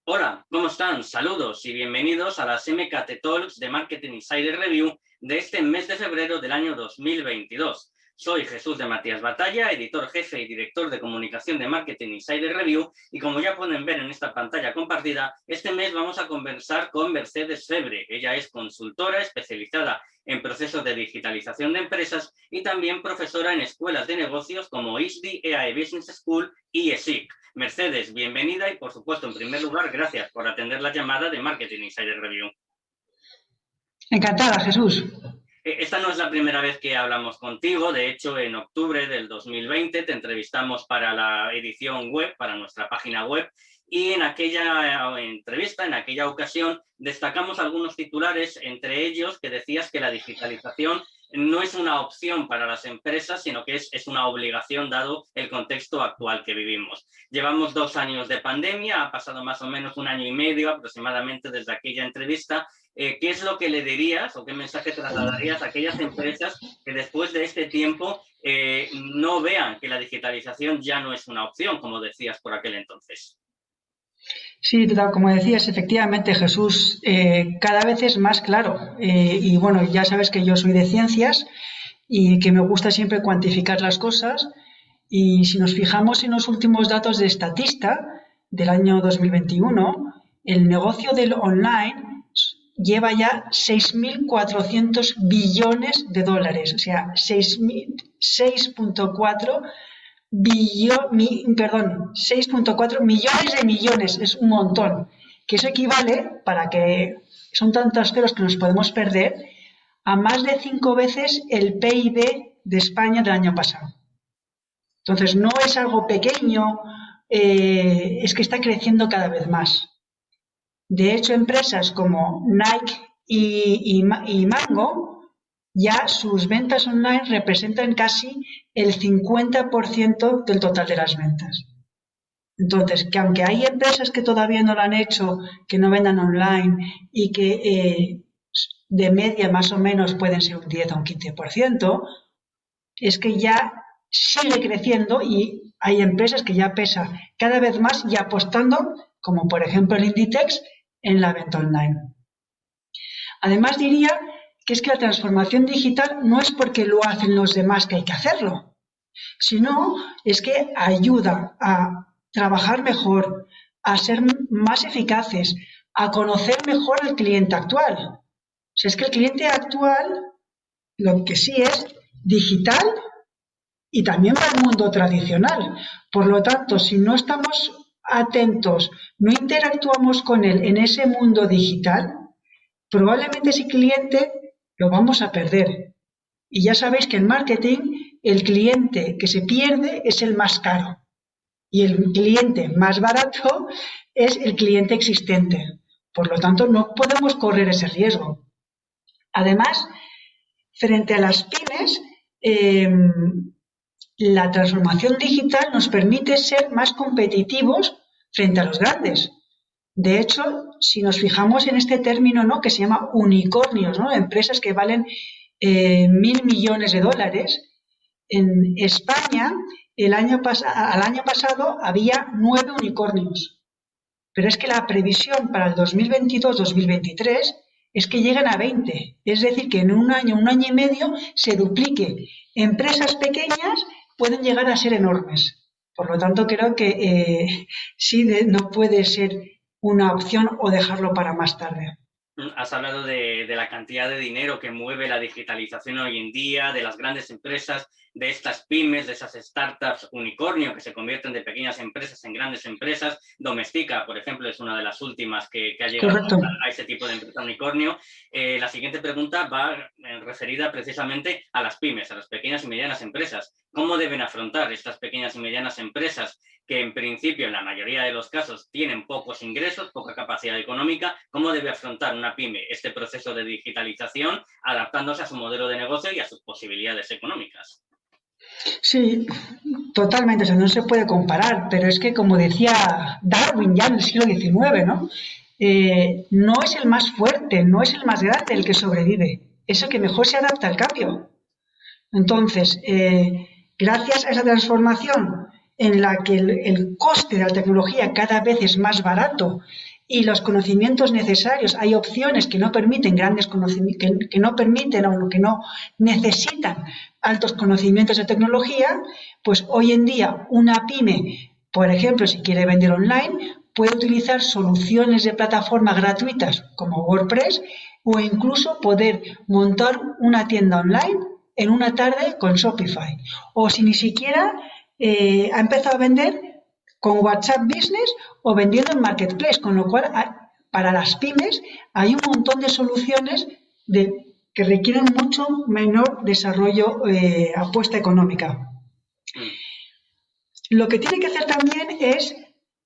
Hola, ¿cómo están? Saludos y bienvenidos a las MKT Talks de Marketing Insider Review de este mes de febrero del año 2022. Soy Jesús de Matías Batalla, editor jefe y director de comunicación de Marketing Insider Review, y como ya pueden ver en esta pantalla compartida, este mes vamos a conversar con Mercedes Febre. Ella es consultora especializada en procesos de digitalización de empresas y también profesora en escuelas de negocios como ISDI, EAE Business School y ESIC. Mercedes, bienvenida y, por supuesto, en primer lugar, gracias por atender la llamada de Marketing Insider Review. Encantada, Jesús. Esta no es la primera vez que hablamos contigo. De hecho, en octubre del 2020 te entrevistamos para la edición web, para nuestra página web, y en aquella entrevista, en aquella ocasión, destacamos algunos titulares, entre ellos que decías que la digitalización no es una opción para las empresas, sino que es una obligación dado el contexto actual que vivimos. Llevamos 2 años de pandemia, ha pasado más o menos 1 año y medio aproximadamente desde aquella entrevista. ¿Qué es lo que le dirías o qué mensaje trasladarías a aquellas empresas que después de este tiempo no vean que la digitalización ya no es una opción, como decías por aquel entonces? Sí, como decías, efectivamente, Jesús, cada vez es más claro. Y bueno, ya sabes que yo soy de ciencias y que me gusta siempre cuantificar las cosas. Y si nos fijamos en los últimos datos de Statista del año 2021, el negocio del online lleva ya 6.400 billones de dólares, o sea, 6.4 millones de millones, es un montón, que eso equivale, son tantos ceros que nos podemos perder, a más de 5 veces el PIB de España del año pasado. Entonces no es algo pequeño, es que está creciendo cada vez más. De hecho, empresas como Nike y Mango, ya sus ventas online representan casi el 50% del total de las ventas. Entonces, que aunque hay empresas que todavía no lo han hecho, que no vendan online y que de media más o menos pueden ser un 10 o un 15%, es que ya sigue creciendo y hay empresas que ya pesan cada vez más y apostando, como por ejemplo el Inditex, en la venta online. Además diría que es que la transformación digital no es porque lo hacen los demás que hay que hacerlo, sino es que ayuda a trabajar mejor, a ser más eficaces, a conocer mejor al cliente actual. O sea, es que el cliente actual lo que sí es digital y también va al mundo tradicional. Por lo tanto, si no estamos atentos, no interactuamos con él en ese mundo digital, probablemente ese cliente lo vamos a perder. Y ya sabéis que en marketing el cliente que se pierde es el más caro y el cliente más barato es el cliente existente. Por lo tanto, no podemos correr ese riesgo. Además, frente a las pymes, la transformación digital nos permite ser más competitivos frente a los grandes. De hecho, si nos fijamos en este término, ¿no?, que se llama unicornios, ¿no?, empresas que valen 1.000 millones de dólares, en España al año pasado había 9 unicornios. Pero es que la previsión para el 2022-2023 es que lleguen a 20. Es decir, que en un año y medio se duplique. Empresas pequeñas pueden llegar a ser enormes. Por lo tanto, creo que sí, no puede ser una opción o dejarlo para más tarde. Has hablado de la cantidad de dinero que mueve la digitalización hoy en día, de las grandes empresas, de estas pymes, de esas startups unicornio que se convierten de pequeñas empresas en grandes empresas. Domestika, por ejemplo, es una de las últimas que ha llegado a ese tipo de empresa unicornio. La siguiente pregunta va referida precisamente a las pymes, a las pequeñas y medianas empresas. ¿Cómo deben afrontar estas pequeñas y medianas empresas que en principio, en la mayoría de los casos, tienen pocos ingresos, poca capacidad económica? ¿Cómo debe afrontar una pyme este proceso de digitalización adaptándose a su modelo de negocio y a sus posibilidades económicas? Sí, totalmente, o sea, no se puede comparar, pero es que, como decía Darwin ya en el siglo XIX, ¿no? No es el más fuerte, no es el más grande el que sobrevive, es el que mejor se adapta al cambio. Entonces, gracias a esa transformación en la que el coste de la tecnología cada vez es más barato y los conocimientos necesarios. Hay opciones que no permiten grandes conocimientos, que no permiten o que no necesitan altos conocimientos de tecnología, pues hoy en día una pyme, por ejemplo, si quiere vender online, puede utilizar soluciones de plataformas gratuitas como WordPress o incluso poder montar una tienda online en una tarde con Shopify. O si ni siquiera ha empezado a vender con WhatsApp Business o vendiendo en Marketplace, con lo cual para las pymes hay un montón de soluciones que requieren mucho menor desarrollo, apuesta económica. Lo que tiene que hacer también es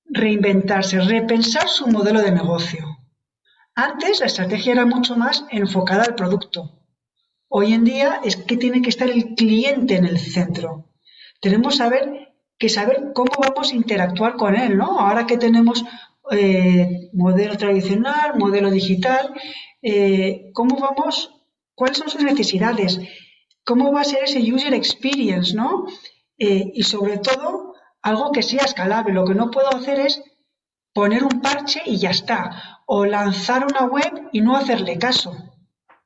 reinventarse, repensar su modelo de negocio. Antes la estrategia era mucho más enfocada al producto. Hoy en día es que tiene que estar el cliente en el centro. Tenemos que saber cómo vamos a interactuar con él, ¿no? Ahora que tenemos modelo tradicional, modelo digital, cuáles son sus necesidades, cómo va a ser ese user experience, ¿no? Y sobre todo, algo que sea escalable. Lo que no puedo hacer es poner un parche y ya está, o lanzar una web y no hacerle caso.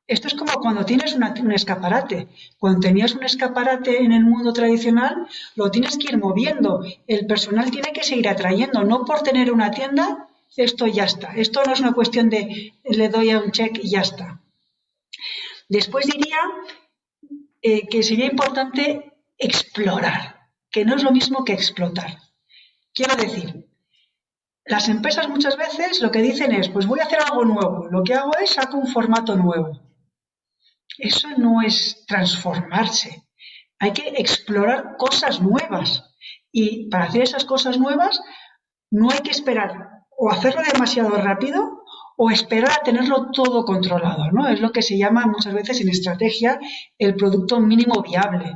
Esto es como cuando tienes un escaparate. Cuando tenías un escaparate en el mundo tradicional, lo tienes que ir moviendo. El personal tiene que seguir atrayendo. No por tener una tienda, esto ya está. Esto no es una cuestión de le doy a un check y ya está. Después diría que sería importante explorar, que no es lo mismo que explotar. Quiero decir, las empresas muchas veces lo que dicen es, pues voy a hacer algo nuevo. Lo que hago es saco un formato nuevo. Eso no es transformarse. Hay que explorar cosas nuevas. Y para hacer esas cosas nuevas no hay que esperar o hacerlo demasiado rápido o esperar a tenerlo todo controlado, ¿no? Es lo que se llama muchas veces en estrategia el producto mínimo viable.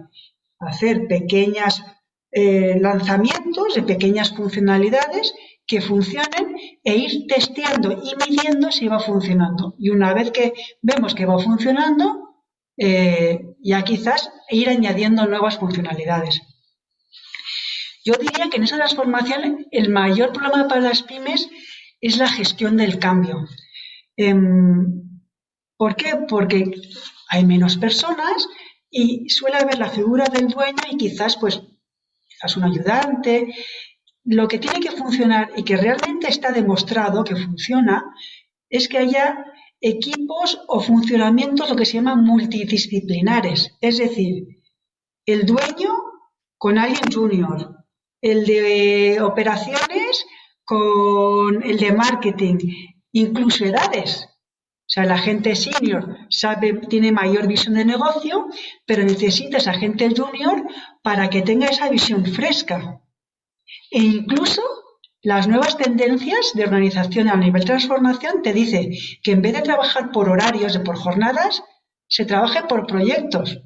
Hacer pequeños lanzamientos de pequeñas funcionalidades que funcionen e ir testeando y midiendo si va funcionando. Y una vez que vemos que va funcionando, ya quizás ir añadiendo nuevas funcionalidades. Yo diría que en esa transformación el mayor problema para las pymes es la gestión del cambio. ¿Por qué? Porque hay menos personas y suele haber la figura del dueño y quizás un ayudante. Lo que tiene que funcionar y que realmente está demostrado que funciona es que haya equipos o funcionamientos lo que se llaman multidisciplinares, es decir, el dueño con alguien junior, el de operaciones con el de marketing, incluso edades. O sea, la gente senior tiene mayor visión de negocio, pero necesitas a gente junior para que tenga esa visión fresca. E incluso las nuevas tendencias de organización a nivel transformación te dice que en vez de trabajar por horarios, por jornadas, se trabaje por proyectos.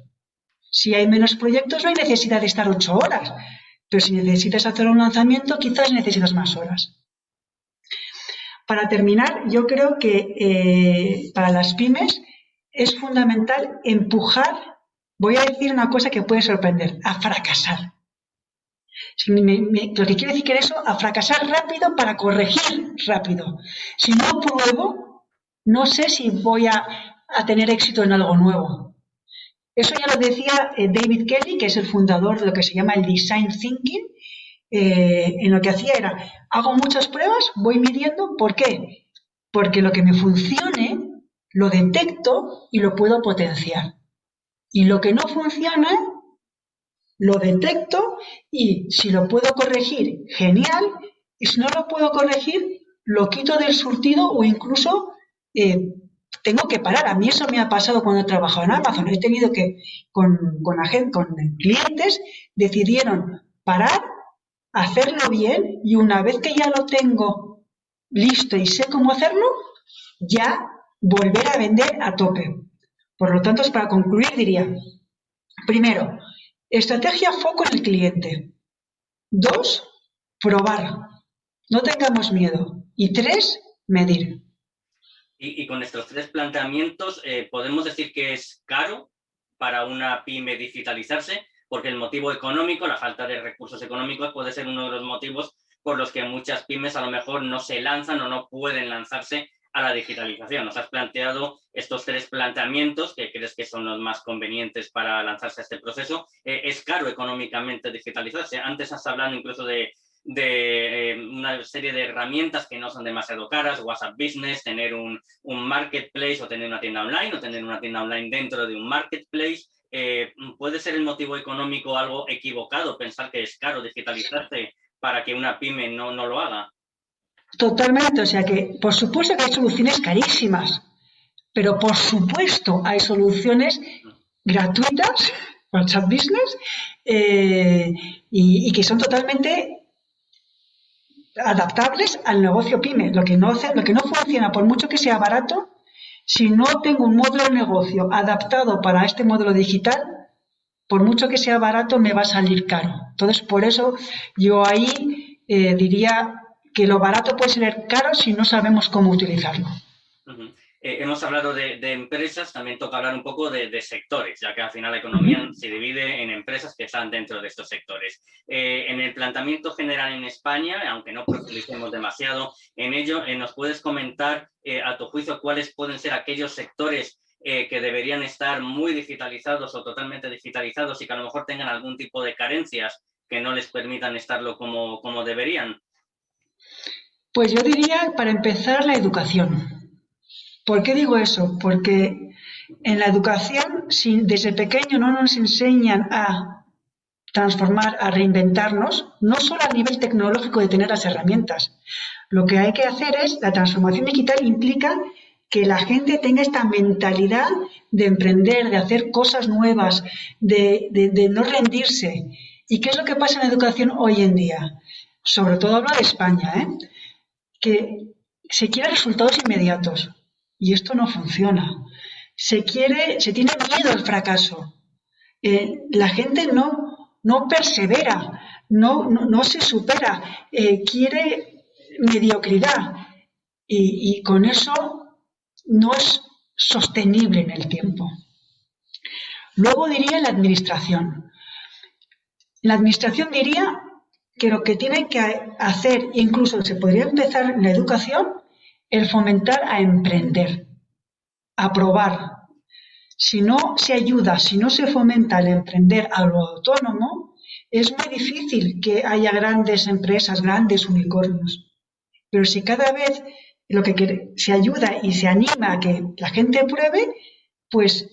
Si hay menos proyectos no hay necesidad de estar 8 horas, pero si necesitas hacer un lanzamiento quizás necesitas más horas. Para terminar, yo creo que para las pymes es fundamental empujar, voy a decir una cosa que puede sorprender, a fracasar. Lo que quiere decir que eso, a fracasar rápido para corregir rápido. Si no pruebo, no sé si voy a tener éxito en algo nuevo. Eso ya lo decía David Kelly, que es el fundador de lo que se llama el Design Thinking. En lo que hacía era, hago muchas pruebas, voy midiendo. ¿Por qué? Porque lo que me funcione, lo detecto y lo puedo potenciar. Y lo que no funciona, lo detecto y si lo puedo corregir, genial, y si no lo puedo corregir, lo quito del surtido o incluso tengo que parar. A mí eso me ha pasado cuando he trabajado en Amazon. He tenido que, con clientes, decidieron parar, hacerlo bien y una vez que ya lo tengo listo y sé cómo hacerlo, ya volver a vender a tope. Por lo tanto, para concluir diría, primero, estrategia foco en el cliente. 2, probar. No tengamos miedo. Y 3, medir. Y con estos 3 planteamientos, ¿podemos decir que es caro para una pyme digitalizarse? Porque el motivo económico, la falta de recursos económicos, puede ser uno de los motivos por los que muchas pymes a lo mejor no se lanzan o no pueden lanzarse a la digitalización. Nos has planteado estos 3 planteamientos que crees que son los más convenientes para lanzarse a este proceso. Es caro económicamente digitalizarse. Antes has hablado incluso de una serie de herramientas que no son demasiado caras, WhatsApp Business, tener un marketplace o tener una tienda online o tener una tienda online dentro de un marketplace. ¿Puede ser el motivo económico algo equivocado pensar que es caro digitalizarse para que una pyme no lo haga? Totalmente, o sea que por supuesto que hay soluciones carísimas, pero por supuesto hay soluciones gratuitas, WhatsApp Business, y que son totalmente adaptables al negocio pyme. Lo que no funciona, por mucho que sea barato, si no tengo un modelo de negocio adaptado para este modelo digital, por mucho que sea barato, me va a salir caro. Entonces, por eso yo ahí diría que lo barato puede ser caro si no sabemos cómo utilizarlo. Hemos hablado de empresas, también toca hablar un poco de sectores, ya que al final la economía se divide en empresas que están dentro de estos sectores. En el planteamiento general en España, aunque no profundicemos demasiado en ello, ¿nos puedes comentar, a tu juicio, cuáles pueden ser aquellos sectores que deberían estar muy digitalizados o totalmente digitalizados y que a lo mejor tengan algún tipo de carencias que no les permitan estarlo como deberían? Pues yo diría, para empezar, la educación. ¿Por qué digo eso? Porque en la educación, si desde pequeño no nos enseñan a transformar, a reinventarnos, no solo a nivel tecnológico de tener las herramientas. Lo que hay que hacer es, la transformación digital implica que la gente tenga esta mentalidad de emprender, de hacer cosas nuevas, de no rendirse. ¿Y qué es lo que pasa en la educación hoy en día? Sobre todo hablo de España, que se quieren resultados inmediatos. Y esto no funciona. Se tiene miedo al fracaso. La gente no persevera, no se supera, quiere mediocridad. Y con eso no es sostenible en el tiempo. Luego diría la administración. La administración diría que lo que tiene que hacer, incluso se podría empezar en la educación, el fomentar a emprender, a probar. Si no se ayuda, si no se fomenta el emprender a lo autónomo, es muy difícil que haya grandes empresas, grandes unicornios. Pero si cada vez se ayuda y se anima a que la gente pruebe, pues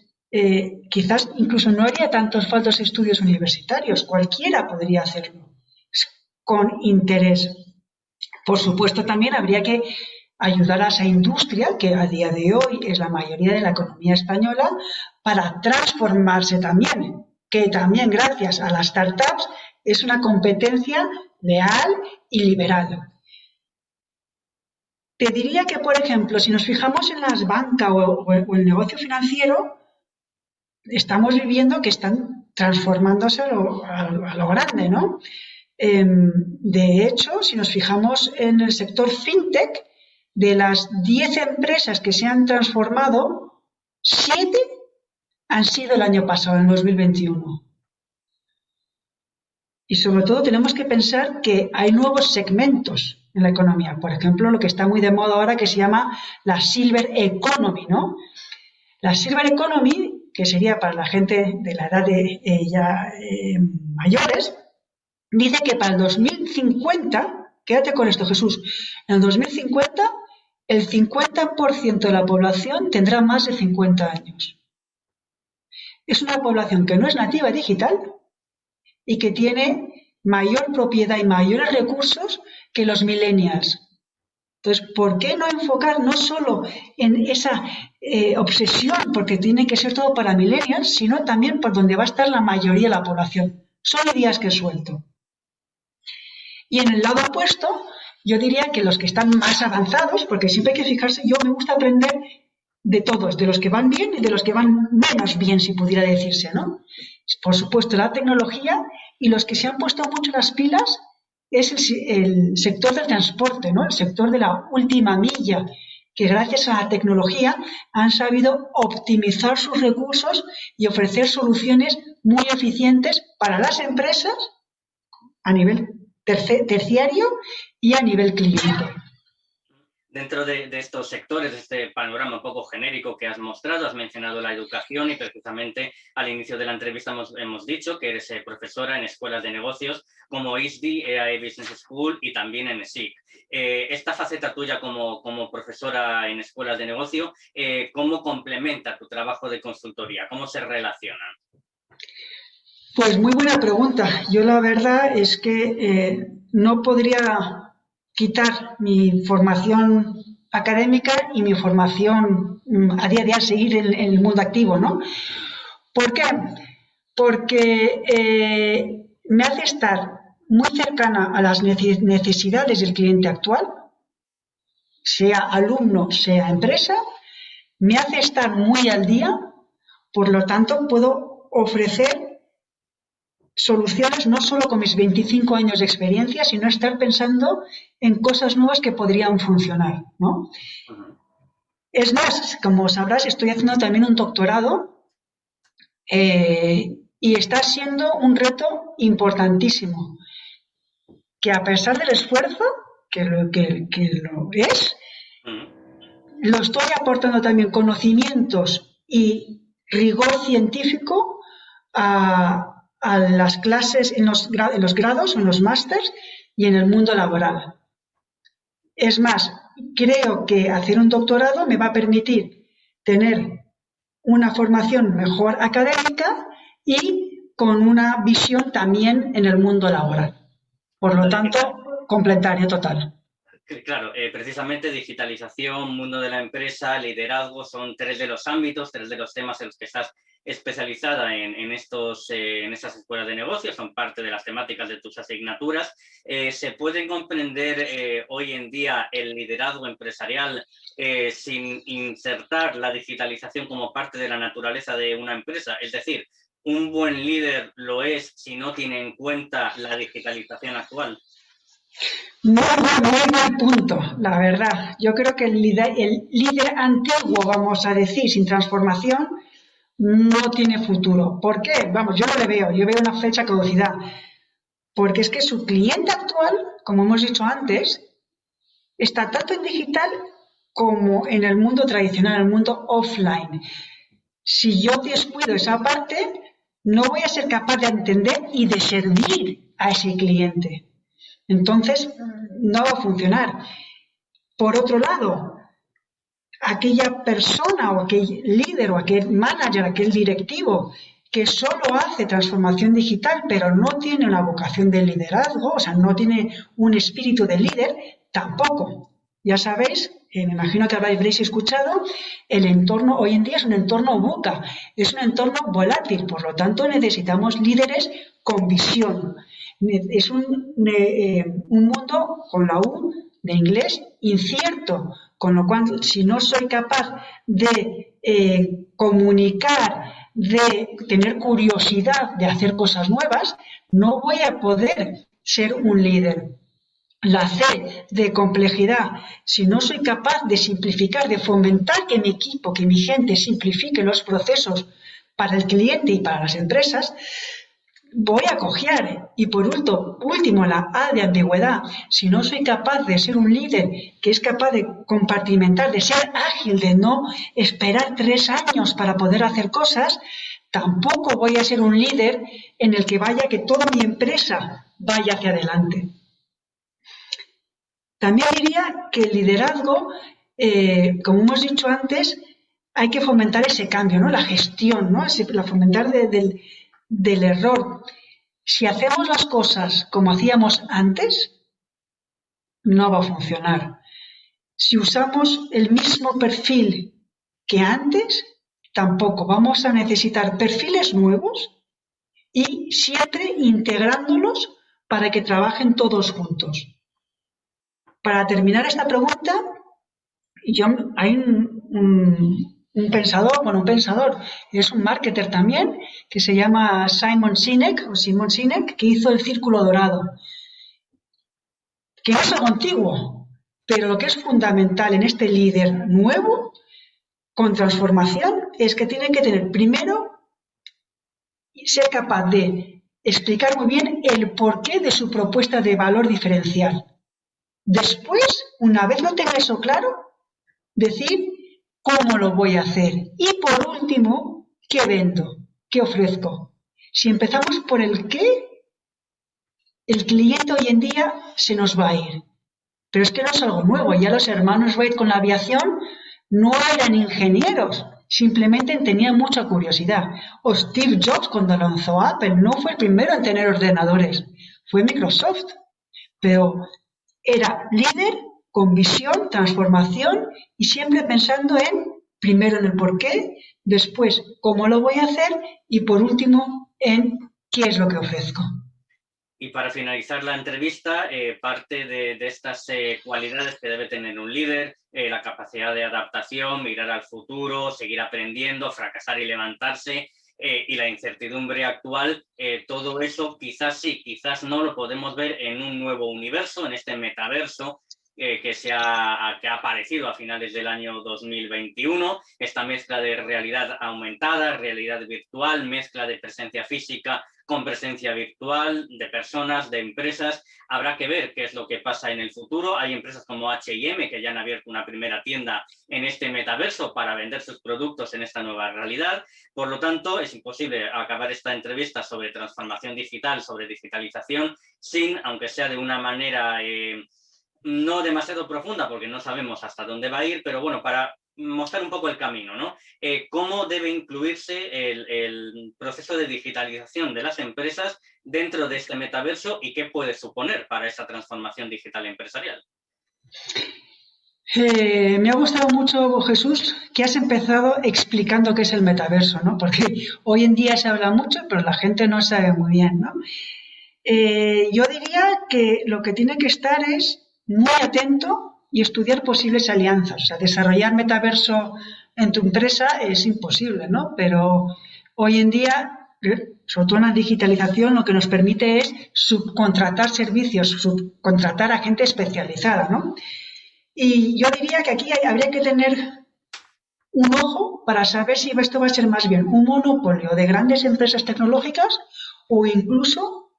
quizás incluso no haría tantos faltos estudios universitarios. Cualquiera podría hacerlo con interés. Por supuesto, también habría que ayudar a esa industria, que a día de hoy es la mayoría de la economía española, para transformarse también, que también gracias a las startups es una competencia leal y liberal. Te diría que, por ejemplo, si nos fijamos en las bancas o el negocio financiero, estamos viviendo que están transformándose a lo grande, ¿no? De hecho, si nos fijamos en el sector fintech, de las 10 empresas que se han transformado, 7 han sido el año pasado, en 2021. Y sobre todo tenemos que pensar que hay nuevos segmentos en la economía. Por ejemplo, lo que está muy de moda ahora que se llama la Silver Economy, ¿no? La Silver Economy, que sería para la gente de la edad de mayores, dice que para el 2050, quédate con esto, Jesús, en el 2050 el 50% de la población tendrá más de 50 años. Es una población que no es nativa digital y que tiene mayor propiedad y mayores recursos que los millennials. Entonces, ¿por qué no enfocar no solo en esa obsesión, porque tiene que ser todo para millennials, sino también por donde va a estar la mayoría de la población? Son ideas que suelto. Y en el lado opuesto, yo diría que los que están más avanzados, porque siempre hay que fijarse, yo me gusta aprender de todos, de los que van bien y de los que van menos bien, si pudiera decirse, ¿no? Por supuesto, la tecnología, y los que se han puesto mucho las pilas es el sector del transporte, ¿no? El sector de la última milla, que gracias a la tecnología han sabido optimizar sus recursos y ofrecer soluciones muy eficientes para las empresas a nivel terciario y a nivel cliente. Dentro de estos sectores, de este panorama un poco genérico que has mostrado, has mencionado la educación y precisamente al inicio de la entrevista hemos dicho que eres profesora en escuelas de negocios como ISDI, EAE Business School y también en SIC. Esta faceta tuya como profesora en escuelas de negocio, ¿cómo complementa tu trabajo de consultoría? ¿Cómo se relacionan? Pues muy buena pregunta. Yo la verdad es que no podría quitar mi formación académica y mi formación a día de hoy seguir en el mundo activo, ¿no? ¿Por qué? Porque me hace estar muy cercana a las necesidades del cliente actual, sea alumno, sea empresa, me hace estar muy al día, por lo tanto puedo ofrecer soluciones no solo con mis 25 años de experiencia, sino estar pensando en cosas nuevas que podrían funcionar, ¿no? Es más, como sabrás, estoy haciendo también un doctorado y está siendo un reto importantísimo, que a pesar del esfuerzo, que lo es, lo estoy aportando también conocimientos y rigor científico a las clases en los grados, en los másters y en el mundo laboral. Es más, creo que hacer un doctorado me va a permitir tener una formación mejor académica y con una visión también en el mundo laboral. Por lo tanto, complementario total. Claro, precisamente digitalización, mundo de la empresa, liderazgo, son tres de los ámbitos, tres de los temas en los que estás especializada en estas escuelas de negocios, son parte de las temáticas de tus asignaturas. ¿Se puede comprender hoy en día el liderazgo empresarial sin insertar la digitalización como parte de la naturaleza de una empresa? Es decir, ¿un buen líder lo es si no tiene en cuenta la digitalización actual? Muy buen punto, la verdad. Yo creo que el líder antiguo, vamos a decir, sin transformación, no tiene futuro. ¿Por qué? Vamos, yo no le veo, yo veo una fecha de caducidad. Porque es que su cliente actual, como hemos dicho antes, está tanto en digital como en el mundo tradicional, en el mundo offline. Si yo descuido esa parte, no voy a ser capaz de entender y de servir a ese cliente. Entonces, no va a funcionar. Por otro lado, aquella persona o aquel líder o aquel manager, aquel directivo que solo hace transformación digital pero no tiene una vocación de liderazgo, o sea, no tiene un espíritu de líder, tampoco. Ya sabéis, me imagino que habréis escuchado, el entorno hoy en día es un entorno VUCA, es un entorno volátil, por lo tanto necesitamos líderes con visión. Es un mundo con la U de inglés incierto, con lo cual si no soy capaz de comunicar, de tener curiosidad de hacer cosas nuevas, no voy a poder ser un líder. La C de complejidad, si no soy capaz de simplificar, de fomentar que mi equipo, que mi gente simplifique los procesos para el cliente y para las empresas, voy a cojear. Y por último, la A de ambigüedad. Si no soy capaz de ser un líder que es capaz de compartimentar, de ser ágil, de no esperar 3 años para poder hacer cosas, tampoco voy a ser un líder en el que toda mi empresa vaya hacia adelante. También diría que el liderazgo, como hemos dicho antes, hay que fomentar ese cambio, ¿no? La gestión, ¿no? La fomentar del error. Si hacemos las cosas como hacíamos antes, no va a funcionar. Si usamos el mismo perfil que antes, tampoco. Vamos a necesitar perfiles nuevos y siempre integrándolos para que trabajen todos juntos. Para terminar esta pregunta, hay un pensador, es un marketer también, que se llama Simon Sinek, que hizo el círculo dorado, que no es algo antiguo, pero lo que es fundamental en este líder nuevo, con transformación, es que tiene que tener primero ser capaz de explicar muy bien el porqué de su propuesta de valor diferencial. Después, una vez lo tenga eso claro, decir cómo lo voy a hacer. Y por último, ¿qué vendo? ¿Qué ofrezco? Si empezamos por el qué, el cliente hoy en día se nos va a ir. Pero es que no es algo nuevo. Ya los hermanos Wright con la aviación no eran ingenieros, simplemente tenían mucha curiosidad. O Steve Jobs cuando lanzó Apple no fue el primero en tener ordenadores, fue Microsoft. Pero era líder con visión, transformación y siempre pensando primero en el por qué, después cómo lo voy a hacer y por último en qué es lo que ofrezco. Y para finalizar la entrevista, parte de estas cualidades que debe tener un líder, la capacidad de adaptación, mirar al futuro, seguir aprendiendo, fracasar y levantarse, y la incertidumbre actual, todo eso quizás sí, quizás no lo podemos ver en un nuevo universo, en este metaverso, que ha aparecido a finales del año 2021, esta mezcla de realidad aumentada, realidad virtual, mezcla de presencia física con presencia virtual, de personas, de empresas. Habrá que ver qué es lo que pasa en el futuro. Hay empresas como H&M que ya han abierto una primera tienda en este metaverso para vender sus productos en esta nueva realidad. Por lo tanto, es imposible acabar esta entrevista sobre transformación digital, sobre digitalización, sin, aunque sea de una manera no demasiado profunda, porque no sabemos hasta dónde va a ir, pero bueno, para mostrar un poco el camino, ¿no? ¿Cómo debe incluirse el proceso de digitalización de las empresas dentro de este metaverso y qué puede suponer para esa transformación digital empresarial? Me ha gustado mucho, Jesús, que has empezado explicando qué es el metaverso, ¿no? Porque hoy en día se habla mucho, pero la gente no sabe muy bien, ¿no? Yo diría que lo que tiene que estar es muy atento y estudiar posibles alianzas. O sea, desarrollar metaverso en tu empresa es imposible, ¿no? Pero hoy en día, sobre todo en la digitalización, lo que nos permite es subcontratar servicios, subcontratar a gente especializada, ¿no? Y yo diría que aquí habría que tener un ojo para saber si esto va a ser más bien un monopolio de grandes empresas tecnológicas o incluso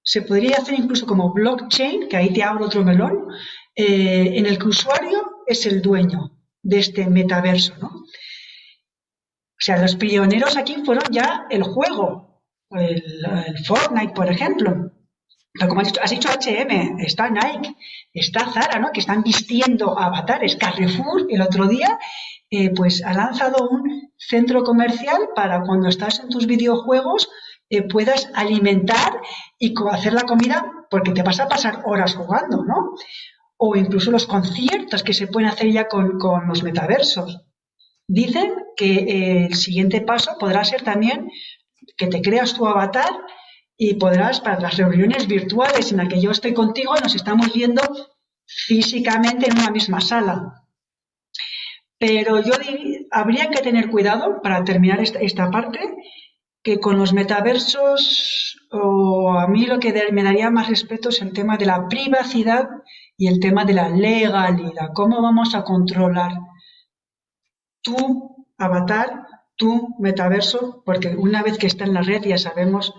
se podría hacer incluso como blockchain, que ahí te abro otro melón, en el que el usuario es el dueño de este metaverso, ¿no? O sea, los pioneros aquí fueron ya el juego, el Fortnite, por ejemplo. Pero como has dicho H&M, está Nike, está Zara, ¿no? Que están vistiendo avatares. Carrefour, el otro día, pues ha lanzado un centro comercial para cuando estás en tus videojuegos puedas alimentar y hacer la comida porque te vas a pasar horas jugando, ¿no? O incluso los conciertos que se pueden hacer ya con los metaversos. Dicen que el siguiente paso podrá ser también que te creas tu avatar y podrás, para las reuniones virtuales en las que yo estoy contigo, nos estamos viendo físicamente en una misma sala. Pero habría que tener cuidado, para terminar esta parte, que con los metaversos, o a mí lo que me daría más respeto es el tema de la privacidad y el tema de la legalidad. ¿Cómo vamos a controlar tu avatar, tu metaverso? Porque una vez que está en la red ya sabemos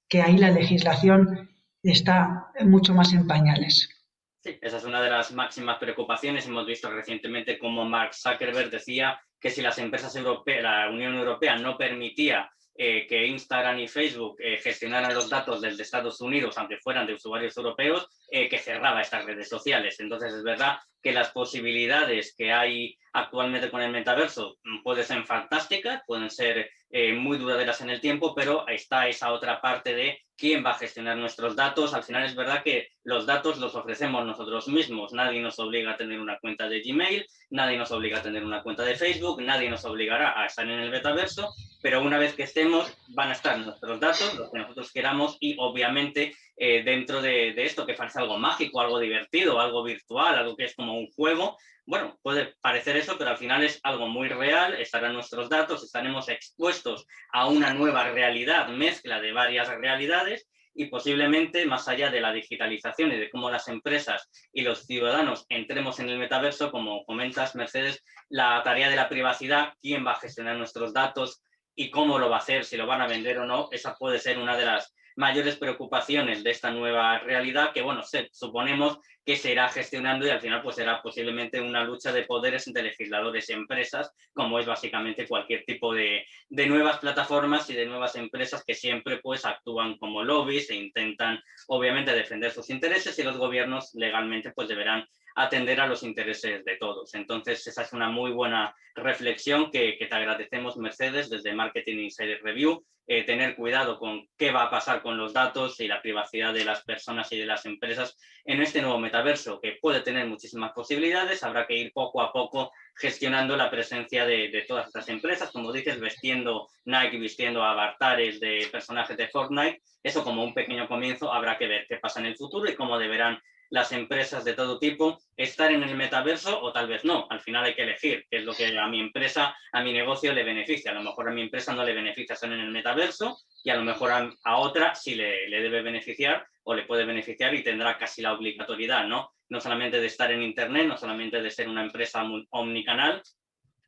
que ahí la legislación está mucho más en pañales. Sí, esa es una de las máximas preocupaciones. Hemos visto recientemente cómo Mark Zuckerberg decía que si las empresas europeas, la Unión Europea no permitía que Instagram y Facebook gestionaran los datos desde Estados Unidos, aunque fueran de usuarios europeos, que cerraba estas redes sociales. Entonces es verdad que las posibilidades que hay actualmente con el metaverso pueden ser fantásticas, pueden ser muy duraderas en el tiempo, pero está esa otra parte de quién va a gestionar nuestros datos. Al final es verdad que los datos los ofrecemos nosotros mismos. Nadie nos obliga a tener una cuenta de Gmail, nadie nos obliga a tener una cuenta de Facebook, nadie nos obligará a estar en el metaverso, pero una vez que estemos van a estar nuestros datos, los que nosotros queramos, y obviamente dentro de esto que parece algo mágico, algo divertido, algo virtual, algo que es como un juego, bueno, puede parecer eso, pero al final es algo muy real, estarán nuestros datos, estaremos expuestos a una nueva realidad, mezcla de varias realidades, y posiblemente más allá de la digitalización y de cómo las empresas y los ciudadanos entremos en el metaverso, como comentas, Mercedes, la tarea de la privacidad, quién va a gestionar nuestros datos y cómo lo va a hacer, si lo van a vender o no, esa puede ser una de las mayores preocupaciones de esta nueva realidad que, bueno, suponemos que se irá gestionando y al final pues será posiblemente una lucha de poderes entre legisladores y empresas, como es básicamente cualquier tipo de nuevas plataformas y de nuevas empresas que siempre pues actúan como lobbies e intentan obviamente defender sus intereses, y los gobiernos legalmente pues deberán atender a los intereses de todos. Entonces esa es una muy buena reflexión que te agradecemos, Mercedes, desde Marketing Insider Review. Tener cuidado con qué va a pasar con los datos y la privacidad de las personas y de las empresas en este nuevo metaverso, que puede tener muchísimas posibilidades. Habrá que ir poco a poco gestionando la presencia de todas estas empresas, como dices, Nike vistiendo avatares de personajes de Fortnite. Eso como un pequeño comienzo. Habrá que ver qué pasa en el futuro y cómo deberán las empresas de todo tipo estar en el metaverso o tal vez no. Al final hay que elegir qué es lo que a mi empresa, a mi negocio le beneficia. A lo mejor a mi empresa no le beneficia estar en el metaverso y a lo mejor a otra sí le debe beneficiar o le puede beneficiar y tendrá casi la obligatoriedad, ¿no? No solamente de estar en Internet, no solamente de ser una empresa omnicanal,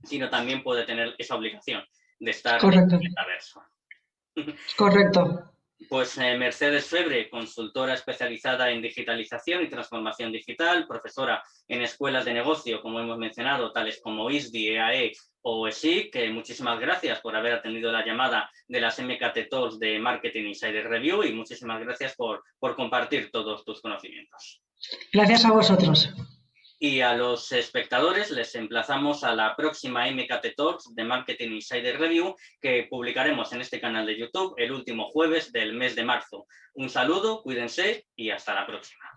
sino también puede tener esa obligación de estar Correcto, en el metaverso. correcto. Pues Mercedes Febre, consultora especializada en digitalización y transformación digital, profesora en escuelas de negocio, como hemos mencionado, tales como ISDI, EAE o ESIC. Muchísimas gracias por haber atendido la llamada de las MKT Talks de Marketing Insider Review y muchísimas gracias por compartir todos tus conocimientos. Gracias a vosotros. Y a los espectadores les emplazamos a la próxima MKT Talks de Marketing Insider Review, que publicaremos en este canal de YouTube el último jueves del mes de marzo. Un saludo, cuídense y hasta la próxima.